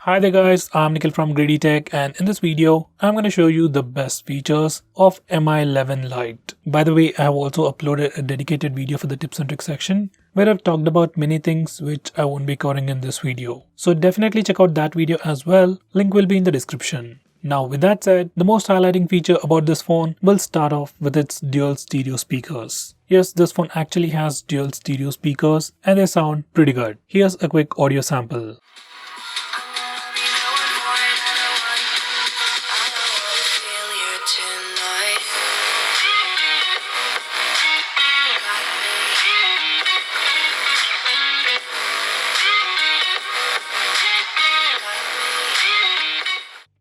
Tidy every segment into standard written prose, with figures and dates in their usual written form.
Hi there guys, I'm Nikhil from GreedyTech, and in this video, I'm going to show you the best features of MI 11 Lite. By the way, I have also uploaded a dedicated video for the tips and tricks section where I've talked about many things which I won't be covering in this video. So definitely check out that video as well, link will be in the description. Now with that said, the most highlighting feature about this phone will start off with its dual stereo speakers. Yes, this phone actually has dual stereo speakers and they sound pretty good. Here's a quick audio sample.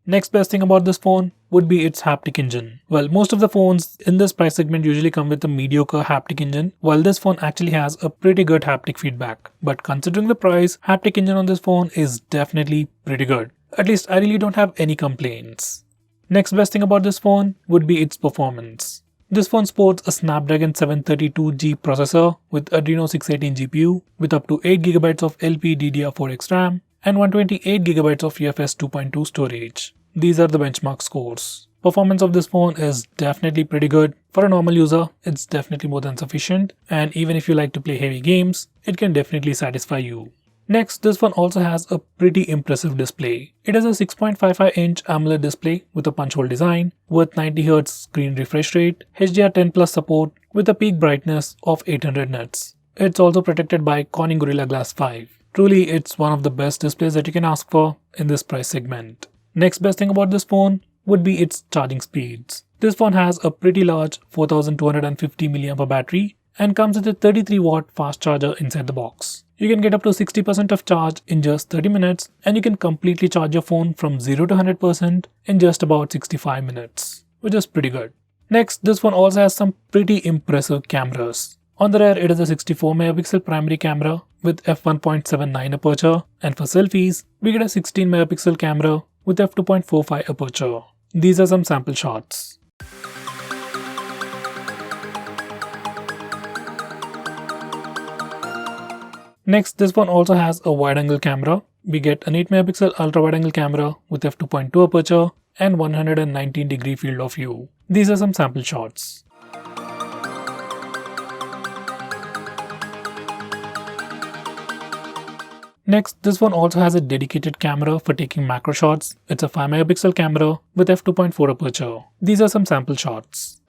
Next best thing about this phone would be its haptic engine. Well, most of the phones in this price segment usually come with a mediocre haptic engine, while this phone actually has a pretty good haptic feedback. But considering the price, haptic engine on this phone is definitely pretty good. At least I really don't have any complaints. Next best thing about this phone would be its performance. This phone sports a Snapdragon 732G processor with Adreno 618 GPU with up to 8GB of LPDDR4X RAM and 128GB of UFS 2.2 storage. These are the benchmark scores. Performance of this phone is definitely pretty good. For a normal user, it's definitely more than sufficient, and even if you like to play heavy games, it can definitely satisfy you. Next, this phone also has a pretty impressive display. It has a 6.55-inch AMOLED display with a punch hole design with 90Hz screen refresh rate, HDR10 Plus support with a peak brightness of 800 nits. It's also protected by Corning Gorilla Glass 5. Truly, it's one of the best displays that you can ask for in this price segment. Next best thing about this phone would be its charging speeds. This phone has a pretty large 4250 mAh battery and comes with a 33-watt fast charger inside the box. You can get up to 60% of charge in just 30 minutes, and you can completely charge your phone from 0 to 100% in just about 65 minutes, which is pretty good. Next, this phone also has some pretty impressive cameras. On the rear, it is a 64MP primary camera with f1.79 aperture, and for selfies, we get a 16MP camera with f2.45 aperture. These are some sample shots. Next, this one also has a wide-angle camera. We get an 8MP ultra-wide-angle camera with f2.2 aperture and 119° field of view. These are some sample shots. Next, this one also has a dedicated camera for taking macro shots. It's a 5MP camera with f2.4 aperture. These are some sample shots.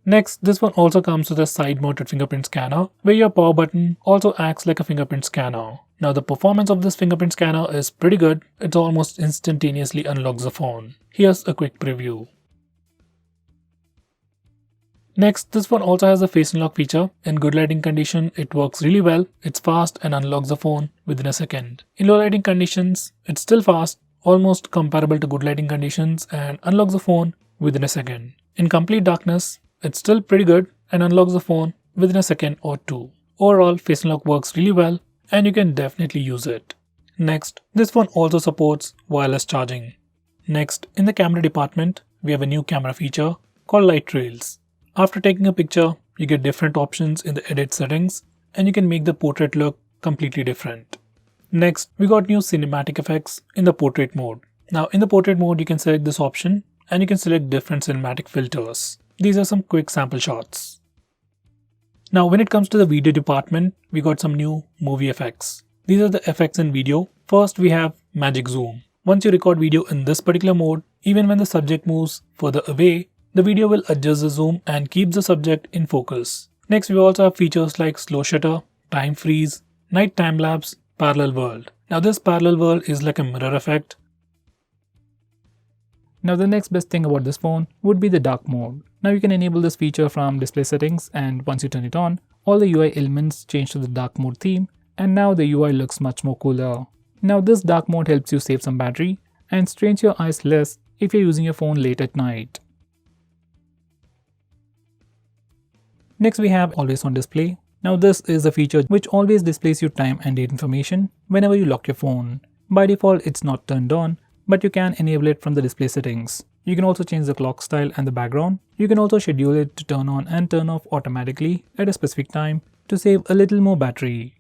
Next, this one also comes with a side-mounted fingerprint scanner, where your power button also acts like a fingerprint scanner. Now, the performance of this fingerprint scanner is pretty good. It almost instantaneously unlocks the phone. Here's a quick preview. Next, this one also has a face unlock feature. In good lighting condition, it works really well. It's fast and unlocks the phone within a second. In low lighting conditions, it's still fast, almost comparable to good lighting conditions, and unlocks the phone within a second. In complete darkness, it's still pretty good and unlocks the phone within a second or two. Overall, face unlock works really well and you can definitely use it. Next, this phone also supports wireless charging. Next, in the camera department, we have a new camera feature called Light Trails. After taking a picture, you get different options in the edit settings and you can make the portrait look completely different. Next, we got new cinematic effects in the portrait mode. Now in the portrait mode, you can select this option and you can select different cinematic filters. These are some quick sample shots. Now when it comes to the video department, we got some new movie effects. These are the effects in video. First, we have magic zoom. Once you record video in this particular mode, even when the subject moves further away, the video will adjust the zoom and keep the subject in focus. Next, we also have features like slow shutter, time freeze, night time lapse, parallel world. Now this parallel world is like a mirror effect. Now the next best thing about this phone would be the dark mode. Now you can enable this feature from display settings, and once you turn it on, all the UI elements change to the dark mode theme, and now the UI looks much more cooler. Now this dark mode helps you save some battery and strains your eyes less if you're using your phone late at night. Next, we have always on display. Now this is a feature which always displays your time and date information whenever you lock your phone. By default, it's not turned on, but you can enable it from the display settings. You can also change the clock style and the background. You can also schedule it to turn on and turn off automatically at a specific time to save a little more battery.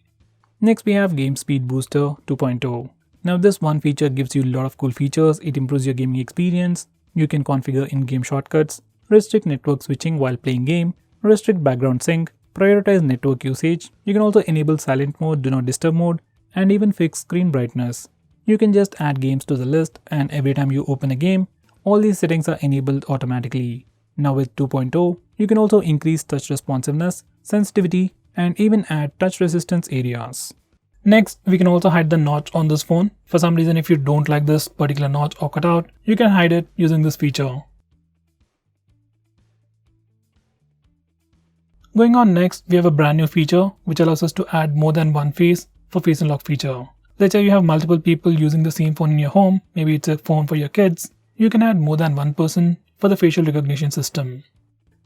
Next we have Game Speed Booster 2.0. Now this one feature gives you a lot of cool features. It improves your gaming experience. You can configure in-game shortcuts, restrict network switching while playing game, restrict background sync, prioritize network usage. You can also enable silent mode, do not disturb mode, and even fix screen brightness. You can just add games to the list, and every time you open a game, all these settings are enabled automatically. Now with 2.0, you can also increase touch responsiveness, sensitivity, and even add touch resistance areas. Next, we can also hide the notch on this phone. For some reason, if you don't like this particular notch or cutout, you can hide it using this feature. Going on next, we have a brand new feature which allows us to add more than one face for face unlock feature. Let's say you have multiple people using the same phone in your home, maybe it's a phone for your kids. You can add more than one person for the facial recognition system.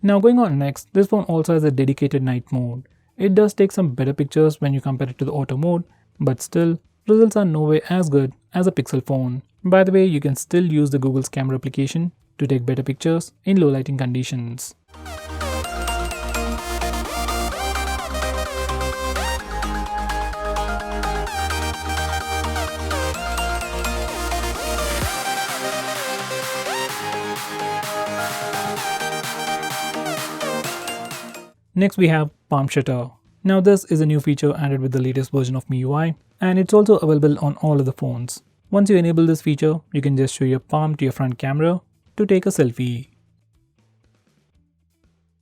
Now going on next, this phone also has a dedicated night mode. It does take some better pictures when you compare it to the auto mode, but still, results are nowhere as good as a Pixel phone. By the way, you can still use the Google's camera application to take better pictures in low lighting conditions. Next we have Palm Shutter. Now this is a new feature added with the latest version of MIUI, and it's also available on all of the phones. Once you enable this feature, you can just show your palm to your front camera to take a selfie.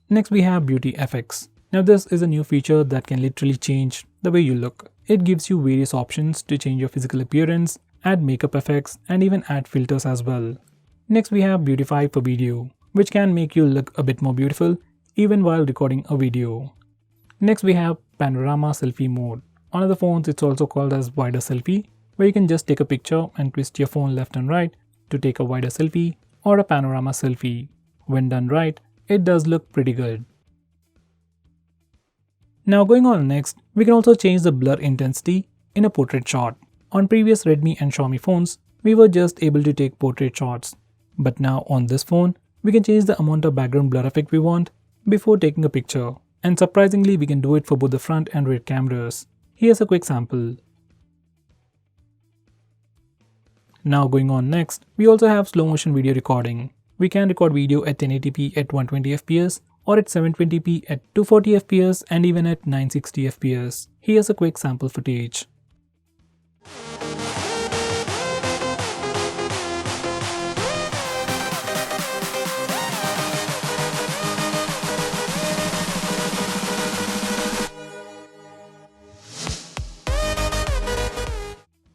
Next we have Beauty FX. Now this is a new feature that can literally change the way you look. It gives you various options to change your physical appearance, add makeup effects, and even add filters as well. Next we have Beautify for video, which can make you look a bit more beautiful even while recording a video. Next we have Panorama Selfie mode. On other phones it's also called as Wider Selfie, where you can just take a picture and twist your phone left and right to take a wider selfie or a panorama selfie. When done right, it does look pretty good. Now going on next, we can also change the blur intensity in a portrait shot. On previous Redmi and Xiaomi phones, we were just able to take portrait shots. But now on this phone, we can change the amount of background blur effect we want before taking a picture. And surprisingly, we can do it for both the front and rear cameras. Here's a quick sample. Now going on next, we also have slow motion video recording. We can record video at 1080p at 120fps or at 720p at 240fps and even at 960fps. Here's a quick sample footage.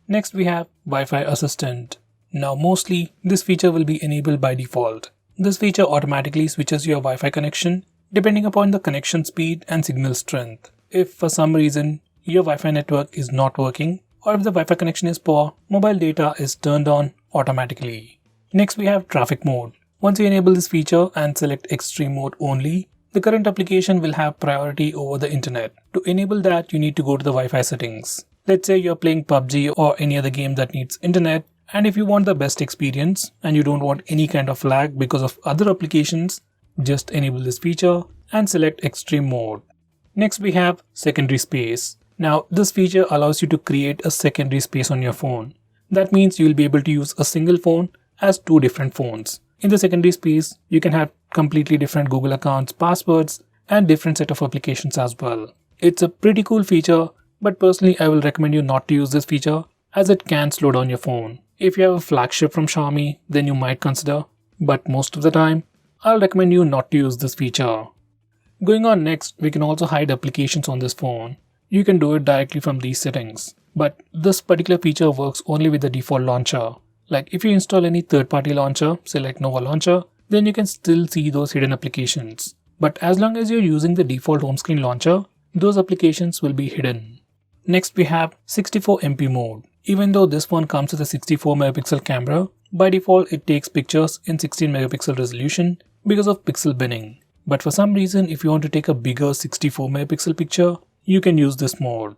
Next we have Wi-Fi Assistant. Now mostly this feature will be enabled by default. This feature automatically switches your Wi-Fi connection depending upon the connection speed and signal strength. If for some reason your Wi-Fi network is not working or if the Wi-Fi connection is poor, mobile data is turned on automatically. Next we have Traffic mode. Once you enable this feature and select Extreme mode only, the current application will have priority over the internet. To enable that, you need to go to the Wi-Fi settings. Let's say you're playing PUBG or any other game that needs internet, and if you want the best experience and you don't want any kind of lag because of other applications, just enable this feature and select Extreme mode. Next we have Secondary space. Now this feature allows you to create a secondary space on your phone. That means you will be able to use a single phone as two different phones. In the secondary space, you can have completely different Google accounts, passwords, and different set of applications as well. It's a pretty cool feature, but personally I will recommend you not to use this feature as it can slow down your phone. If you have a flagship from Xiaomi, then you might consider, but most of the time, I'll recommend you not to use this feature. Going on next, we can also hide applications on this phone. You can do it directly from these settings, but this particular feature works only with the default launcher. Like if you install any third-party launcher, say like Nova launcher, then you can still see those hidden applications. But as long as you're using the default home screen launcher, those applications will be hidden. Next we have 64MP mode. Even though this phone comes with a 64 megapixel camera, by default it takes pictures in 16 megapixel resolution because of pixel binning. But for some reason, if you want to take a bigger 64 megapixel picture, you can use this mode.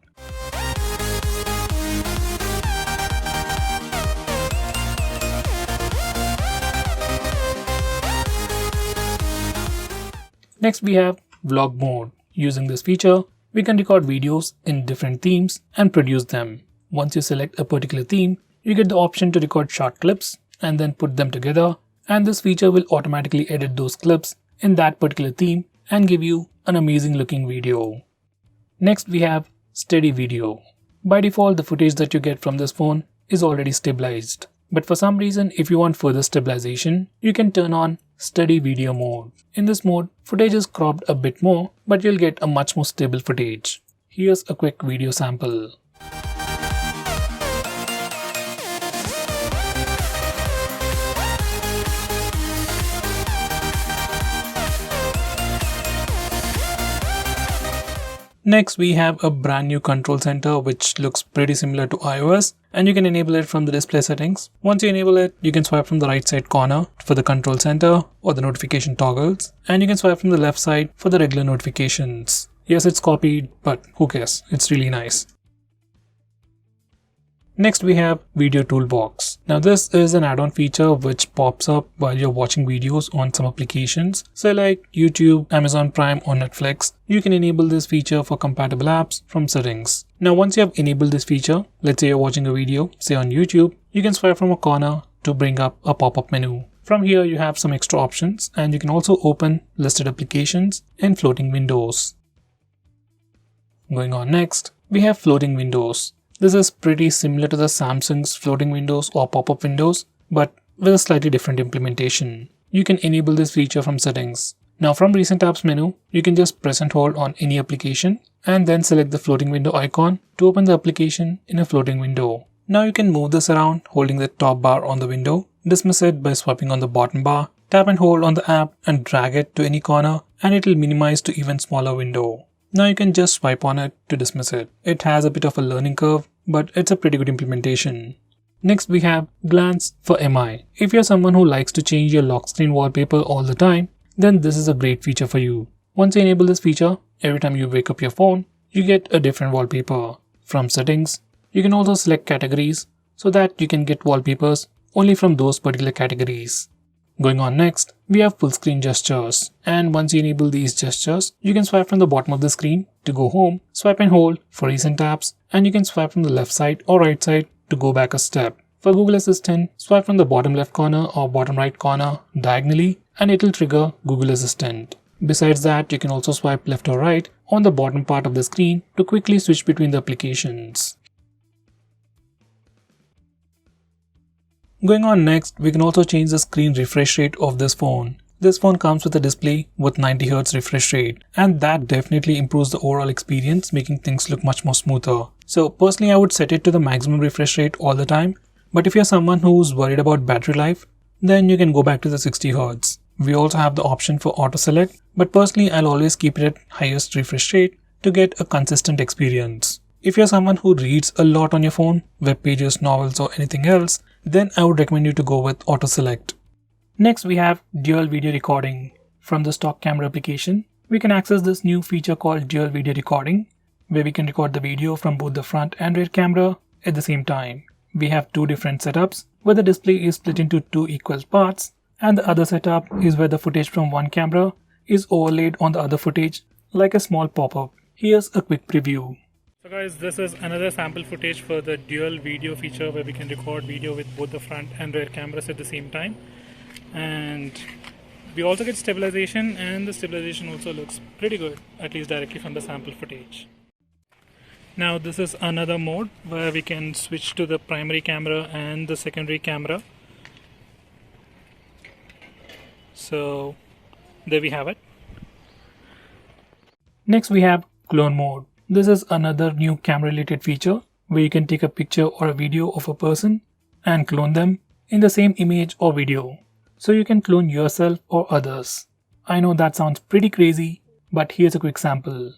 Next we have vlog mode. Using this feature, we can record videos in different themes and produce them. Once you select a particular theme, you get the option to record short clips and then put them together, and this feature will automatically edit those clips in that particular theme and give you an amazing looking video. Next we have steady video. By default, the footage that you get from this phone is already stabilized. But for some reason, if you want further stabilization, you can turn on steady video mode. In this mode, footage is cropped a bit more, but you'll get a much more stable footage. Here's a quick video sample. Next, we have a brand new control center which looks pretty similar to iOS, and you can enable it from the display settings. Once you enable it, you can swipe from the right side corner for the control center or the notification toggles, and you can swipe from the left side for the regular notifications. Yes, it's copied, but who cares? It's really nice. Next we have Video Toolbox. Now this is an add-on feature which pops up while you're watching videos on some applications. So like YouTube, Amazon Prime or Netflix, you can enable this feature for compatible apps from settings. Now once you have enabled this feature, let's say you're watching a video, say on YouTube, you can swipe from a corner to bring up a pop-up menu. From here you have some extra options, and you can also open listed applications in floating windows. Going on next, we have floating windows. This is pretty similar to the Samsung's floating windows or pop-up windows, but with a slightly different implementation. You can enable this feature from settings. Now from recent apps menu, you can just press and hold on any application and then select the floating window icon to open the application in a floating window. Now you can move this around holding the top bar on the window, dismiss it by swiping on the bottom bar, tap and hold on the app and drag it to any corner, and it will minimize to even smaller window. Now you can just swipe on it to dismiss it. It has a bit of a learning curve, but it's a pretty good implementation. Next we have Glance for MI. If you're someone who likes to change your lock screen wallpaper all the time, then this is a great feature for you. Once you enable this feature, every time you wake up your phone, you get a different wallpaper. From settings, you can also select categories so that you can get wallpapers only from those particular categories. Going on next, we have full screen gestures, and once you enable these gestures, you can swipe from the bottom of the screen to go home, swipe and hold for recent apps, and you can swipe from the left side or right side to go back a step. For Google Assistant, swipe from the bottom left corner or bottom right corner diagonally, and it will trigger Google Assistant. Besides that, you can also swipe left or right on the bottom part of the screen to quickly switch between the applications. Going on next, we can also change the screen refresh rate of this phone. This phone comes with a display with 90Hz refresh rate, and that definitely improves the overall experience, making things look much more smoother. So personally, I would set it to the maximum refresh rate all the time, but if you're someone who's worried about battery life, then you can go back to the 60Hz. We also have the option for auto select, but personally I'll always keep it at highest refresh rate to get a consistent experience. If you're someone who reads a lot on your phone, web pages, novels or anything else, then I would recommend you to go with auto select. Next we have dual video recording. From the stock camera application, we can access this new feature called dual video recording, where we can record the video from both the front and rear camera at the same time. We have two different setups where the display is split into two equal parts, and the other setup is where the footage from one camera is overlaid on the other footage like a small pop-up. Here's a quick preview. So guys, this is another sample footage for the dual video feature where we can record video with both the front and rear cameras at the same time. And we also get stabilization, and the stabilization also looks pretty good, at least directly from the sample footage. Now this is another mode where we can switch to the primary camera and the secondary camera. So there we have it. Next we have clone mode. This is another new camera related feature where you can take a picture or a video of a person and clone them in the same image or video. So you can clone yourself or others. I know that sounds pretty crazy, but here's a quick sample.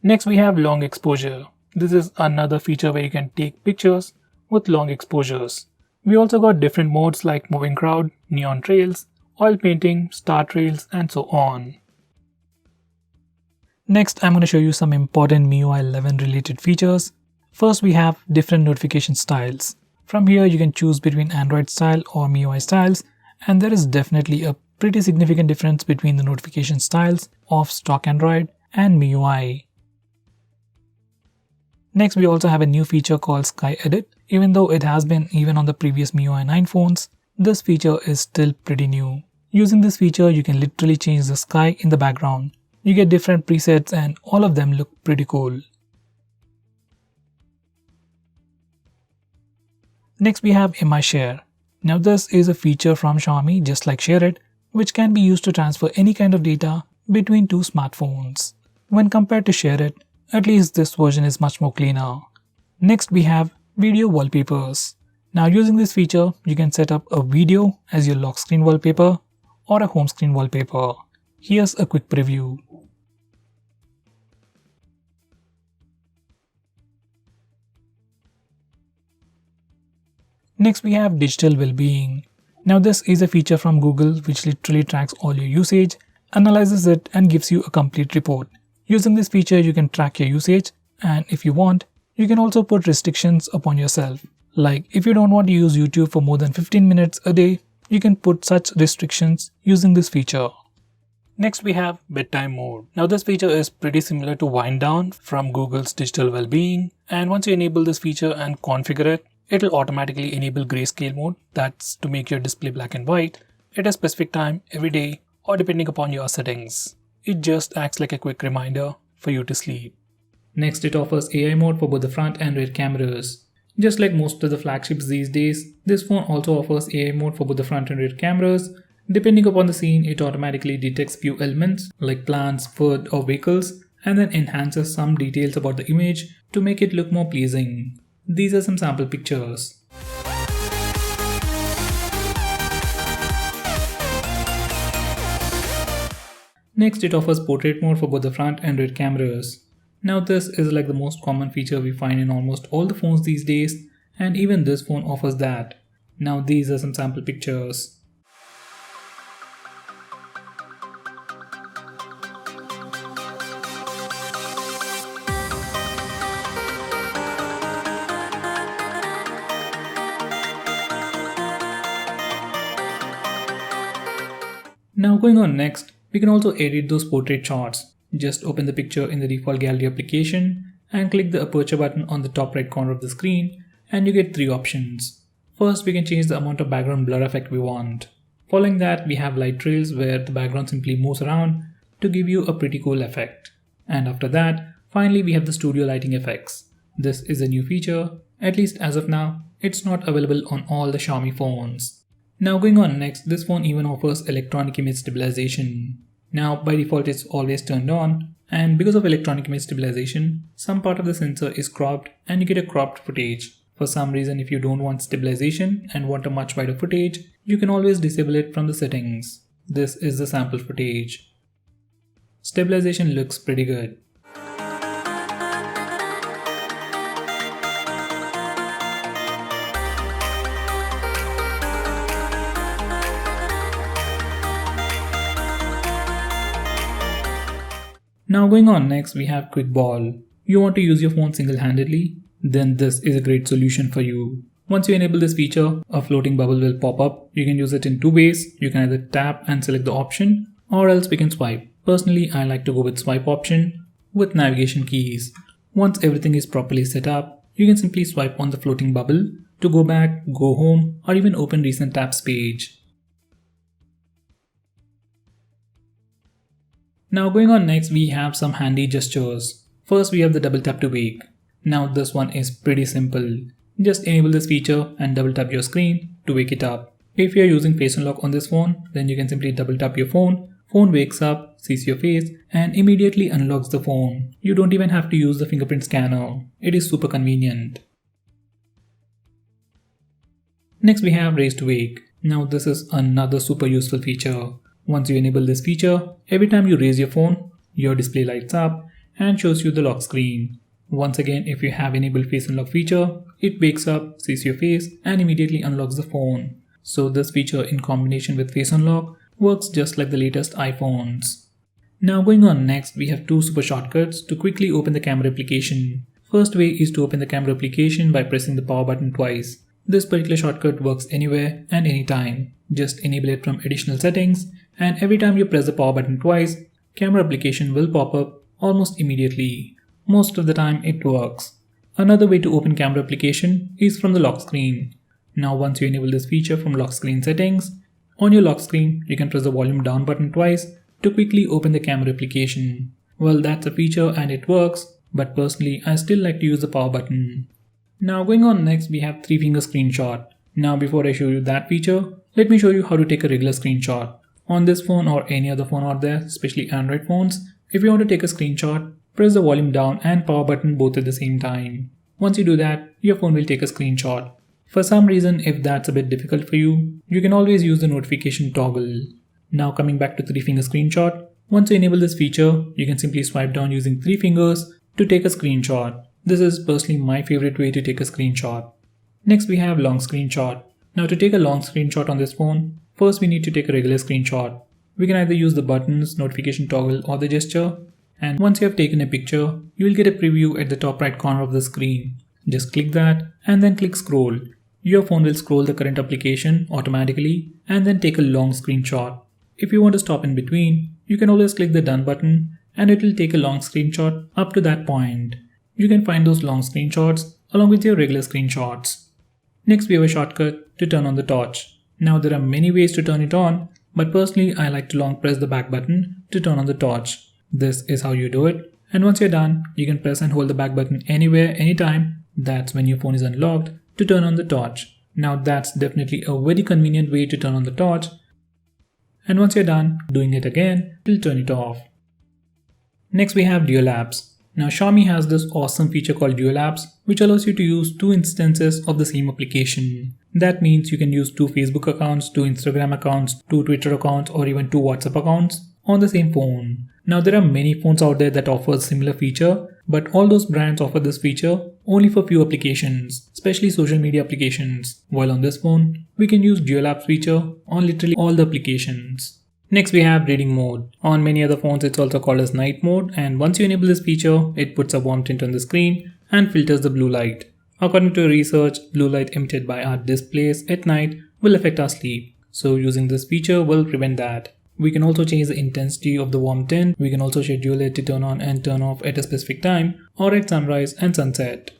Next we have long exposure. This is another feature where you can take pictures with long exposures. We also got different modes like moving crowd, neon trails, oil painting, star trails, and so on. Next, I'm going to show you some important MIUI 11 related features. First, we have different notification styles. From here you can choose between Android style or MIUI styles, and there is definitely a pretty significant difference between the notification styles of stock Android and MIUI. Next, we also have a new feature called Sky Edit. Even though it has been even on the previous MIUI 9 phones, this feature is still pretty new. Using this feature, you can literally change the sky in the background. You get different presets and all of them look pretty cool. Next, we have MI Share. Now this is a feature from Xiaomi, just like Share It, which can be used to transfer any kind of data between two smartphones. When compared to Share It, at least this version is much more cleaner. Next, we have Video Wallpapers. Now using this feature, you can set up a video as your lock screen wallpaper or a home screen wallpaper. Here's a quick preview. Next, we have Digital Wellbeing. Now this is a feature from Google which literally tracks all your usage, analyzes it and gives you a complete report. Using this feature, you can track your usage, and if you want, you can also put restrictions upon yourself. Like if you don't want to use YouTube for more than 15 minutes a day, you can put such restrictions using this feature. Next, we have Bedtime Mode. Now this feature is pretty similar to Wind Down from Google's Digital Wellbeing, and once you enable this feature and configure it, it will automatically enable grayscale mode, that's to make your display black and white at a specific time every day or depending upon your settings. It just acts like a quick reminder for you to sleep. Next, it offers AI mode for both the front and rear cameras. Just like most of the flagships these days, this phone also offers AI mode for both the front and rear cameras. Depending upon the scene, it automatically detects few elements like plants, food or vehicles, and then enhances some details about the image to make it look more pleasing. These are some sample pictures. Next, it offers portrait mode for both the front and rear cameras. Now this is like the most common feature we find in almost all the phones these days, and even this phone offers that. Now these are some sample pictures. Now going on next, we can also edit those portrait shots. Just open the picture in the default gallery application and click the aperture button on the top right corner of the screen, and you get three options. First, we can change the amount of background blur effect we want. Following that, we have light trails where the background simply moves around to give you a pretty cool effect. And after that, finally we have the studio lighting effects. This is a new feature, at least as of now. It's not available on all the Xiaomi phones. Now going on next, this phone even offers electronic image stabilization. Now by default it's always turned on, and because of electronic image stabilization, some part of the sensor is cropped and you get a cropped footage. For some reason, if you don't want stabilization and want a much wider footage, you can always disable it from the settings. This is the sample footage. Stabilization looks pretty good. Now going on next, we have Quick Ball. You want to use your phone single-handedly? Then this is a great solution for you. Once you enable this feature, a floating bubble will pop up. You can use it in two ways. You can either tap and select the option, or else we can swipe. Personally, I like to go with swipe option with navigation keys. Once everything is properly set up, you can simply swipe on the floating bubble to go back, go home, or even open recent tabs page. Now going on next, we have some handy gestures. First, we have the double tap to wake. Now this one is pretty simple. Just enable this feature and double tap your screen to wake it up. If you are using face unlock on this phone, then you can simply double tap your phone. Phone wakes up, sees your face, and immediately unlocks the phone. You don't even have to use the fingerprint scanner. It is super convenient. Next, we have raise to wake. Now this is another super useful feature. Once you enable this feature, every time you raise your phone, your display lights up and shows you the lock screen. Once again, if you have enabled face unlock feature, it wakes up, sees your face, and immediately unlocks the phone. So this feature in combination with face unlock works just like the latest iPhones. Now going on next, we have two super shortcuts to quickly open the camera application. First way is to open the camera application by pressing the power button twice. This particular shortcut works anywhere and anytime. Just enable it from additional settings, and every time you press the power button twice, camera application will pop up almost immediately. Most of the time it works. Another way to open camera application is from the lock screen. Now once you enable this feature from lock screen settings, on your lock screen you can press the volume down button twice to quickly open the camera application. Well, that's a feature and it works, but personally I still like to use the power button. Now going on next, we have 3-finger screenshot. Now before I show you that feature, let me show you how to take a regular screenshot. On this phone or any other phone out there, especially Android phones, if you want to take a screenshot, press the volume down and power button both at the same time. Once you do that, your phone will take a screenshot. For some reason, if that's a bit difficult for you, you can always use the notification toggle. Now coming back to 3-finger screenshot, once you enable this feature, you can simply swipe down using 3 fingers to take a screenshot. This is personally my favorite way to take a screenshot. Next we have long screenshot. Now to take a long screenshot on this phone, first we need to take a regular screenshot. We can either use the buttons, notification toggle or the gesture. And once you have taken a picture, you will get a preview at the top right corner of the screen. Just click that and then click scroll. Your phone will scroll the current application automatically and then take a long screenshot. If you want to stop in between, you can always click the done button and it will take a long screenshot up to that point. You can find those long screenshots along with your regular screenshots. Next we have a shortcut to turn on the torch. Now there are many ways to turn it on, but personally I like to long press the back button to turn on the torch. This is how you do it, and once you're done, you can press and hold the back button anywhere, anytime. That's when your phone is unlocked to turn on the torch. Now that's definitely a very convenient way to turn on the torch, and once you're done doing it again, it'll turn it off. Next we have dual apps. Now Xiaomi has this awesome feature called dual apps, which allows you to use 2 instances of the same application. That means you can use 2 Facebook accounts, 2 Instagram accounts, 2 Twitter accounts, or even 2 WhatsApp accounts on the same phone. Now there are many phones out there that offer a similar feature, but all those brands offer this feature only for few applications, especially social media applications. While on this phone, we can use dual apps feature on literally all the applications. Next we have reading mode. On many other phones it's also called as night mode, and once you enable this feature, it puts a warm tint on the screen and filters the blue light. According to research, blue light emitted by our displays at night will affect our sleep. So using this feature will prevent that. We can also change the intensity of the warm tint. We can also schedule it to turn on and turn off at a specific time or at sunrise and sunset.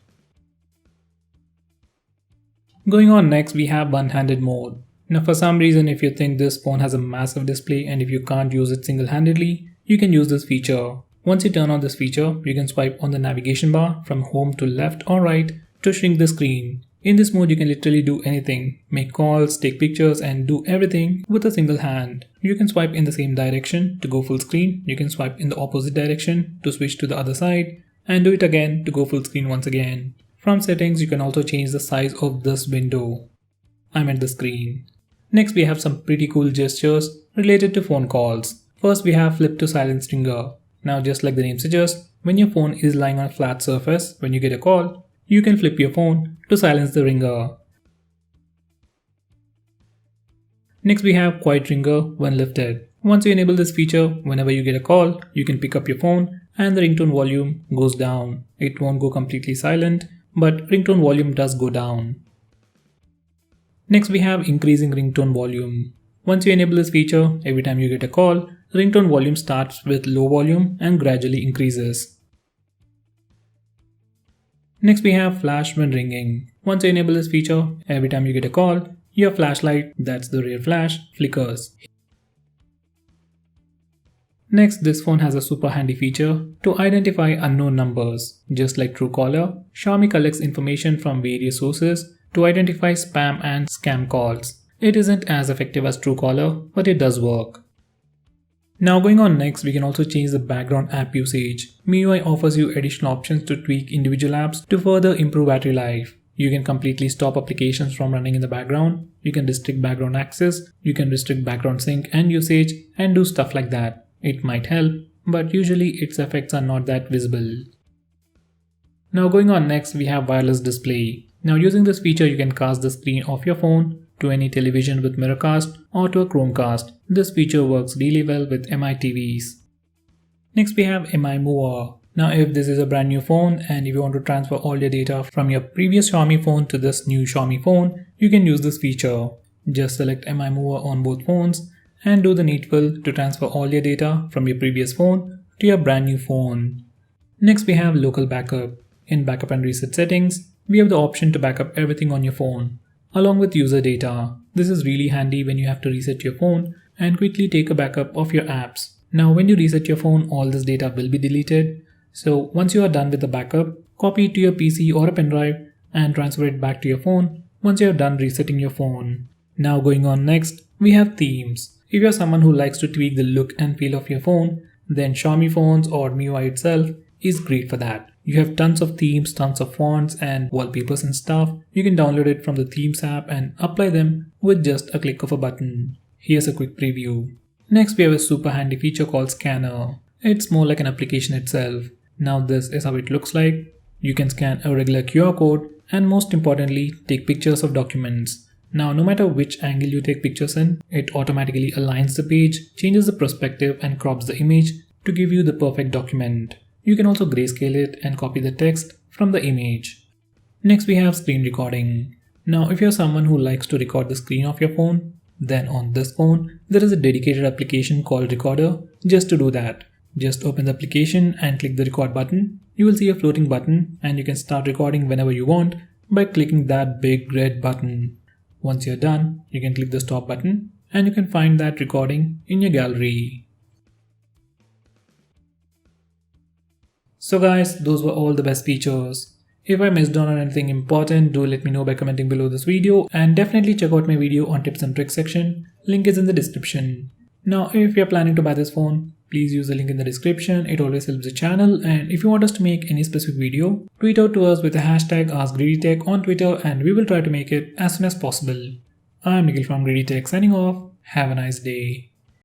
Going on next, we have one-handed mode. Now for some reason, if you think this phone has a massive display and if you can't use it single-handedly, you can use this feature. Once you turn on this feature, you can swipe on the navigation bar from home to left or right to shrink the screen. In this mode, you can literally do anything, make calls, take pictures, and do everything with a single hand. You can swipe in the same direction to go full screen, you can swipe in the opposite direction to switch to the other side, and do it again to go full screen once again. From settings, you can also change the size of this window. I'm at the screen. Next, we have some pretty cool gestures related to phone calls. First, we have flip to silence ringer. Now, just like the name suggests, when your phone is lying on a flat surface, when you get a call, you can flip your phone to silence the ringer. Next, we have quiet ringer when lifted. Once you enable this feature, whenever you get a call, you can pick up your phone and the ringtone volume goes down. It won't go completely silent, but ringtone volume does go down. Next, we have increasing ringtone volume. Once you enable this feature, every time you get a call, ringtone volume starts with low volume and gradually increases. Next, we have flash when ringing. Once you enable this feature, every time you get a call, your flashlight, that's the rear flash, flickers. Next, this phone has a super handy feature to identify unknown numbers. Just like Truecaller, Xiaomi collects information from various sources to identify spam and scam calls. It isn't as effective as Truecaller, but it does work. Now going on next, we can also change the background app usage. MIUI offers you additional options to tweak individual apps to further improve battery life. You can completely stop applications from running in the background, you can restrict background access, you can restrict background sync and usage, and do stuff like that. It might help, but usually its effects are not that visible. Now going on next, we have wireless display. Now using this feature, you can cast the screen of your phone to any television with Mirrorcast or to a Chromecast. This feature works really well with MI TVs. Next we have MI Mover. Now if this is a brand new phone and if you want to transfer all your data from your previous Xiaomi phone to this new Xiaomi phone, you can use this feature. Just select MI Mover on both phones and do the needful to transfer all your data from your previous phone to your brand new phone. Next we have local backup. In backup and reset settings, we have the option to back up everything on your phone, along with user data. This is really handy when you have to reset your phone and quickly take a backup of your apps. Now when you reset your phone, all this data will be deleted. So once you are done with the backup, copy it to your PC or a pen drive and transfer it back to your phone once you are done resetting your phone. Now going on next, we have themes. If you are someone who likes to tweak the look and feel of your phone, then Xiaomi phones or MIUI itself is great for that. You have tons of themes, tons of fonts and wallpapers and stuff. You can download it from the themes app and apply them with just a click of a button. Here's a quick preview. Next we have a super handy feature called Scanner. It's more like an application itself. Now this is how it looks like. You can scan a regular QR code and most importantly take pictures of documents. Now no matter which angle you take pictures in, it automatically aligns the page, changes the perspective and crops the image to give you the perfect document. You can also grayscale it and copy the text from the image. Next we have screen recording. Now if you're someone who likes to record the screen of your phone, then on this phone there is a dedicated application called Recorder just to do that. Just open the application and click the record button. You will see a floating button and you can start recording whenever you want by clicking that big red button. Once you're done, you can click the stop button and you can find that recording in your gallery. So guys, those were all the best features. If I missed on anything important, do let me know by commenting below this video and definitely check out my video on tips and tricks section. Link is in the description. Now if you're planning to buy this phone, please use the link in the description. It always helps the channel, and if you want us to make any specific video, tweet out to us with the hashtag AskGreedyTech on Twitter and we will try to make it as soon as possible. I'm Nikhil from GreedyTech signing off. Have a nice day.